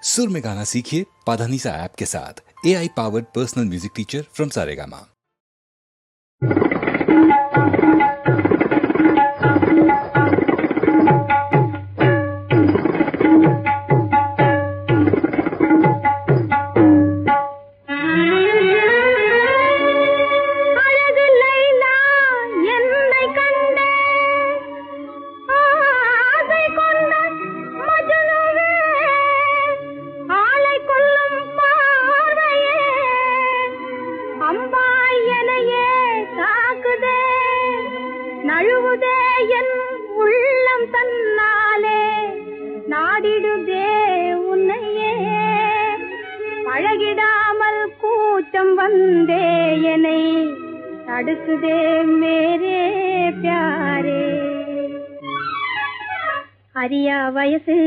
सुर में गाना सीखिए पाधानीसा ऐप के साथ। AI powered personal music teacher from Saregama. நழுவுதே என் உள்ளம் தன்னாலே நாடிடுதே உன்னையே பழகிடாமல் கூச்சம் வந்தே என்னை தடுக்குதே மேரே प्यारे அரியா வயசு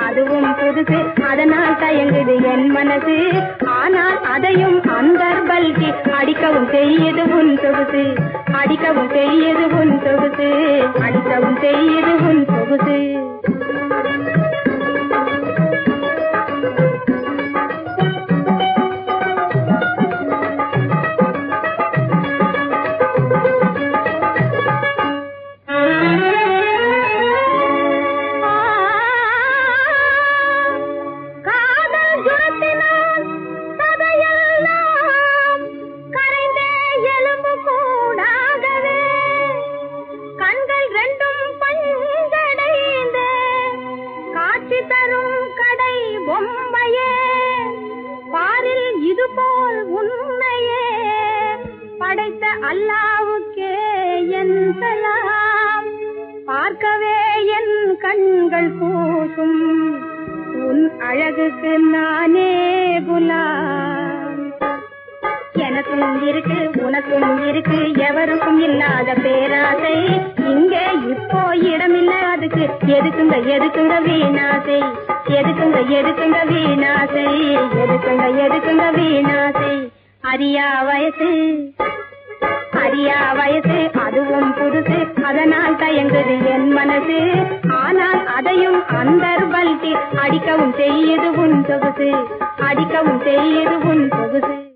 அதுவும் புதுசு அதனால் தயங்குது என் மனசு ஆனால் அதையும் அந்தர்பல்கி அடிக்கவும் செய்யது உன் சொகுசு அடிக்கவும் செய்யது உன் சொகுசு அடிக்கவும் செய்யது உன் சொகுசு இதுபோல் உன்னையே படைத்த அல்லாவுக்கே என் சலாம் பார்க்கவே என் கண்கள் கூசும் உன் அழகுக்கு நானே குலாம் எனக்கும் இருக்கு உனக்கும் இருக்கு எவருக்கும் இல்லாத பேராசை இங்கே இப்போ இடமில்ல அதுக்கு எதுக்குங்க வீணாசை எதுக்குங்க வீணாசை எதுக்குங்க வீணாசை அரியா வயசு அதுவும் புதுசு அதனால் தயங்குது என் மனசு ஆனால் அதையும் அந்தர்பல்கி அடிக்கவும் செய்யுது உன் சொகுசு அடிக்கவும் செய்யுது உன் சொகுசு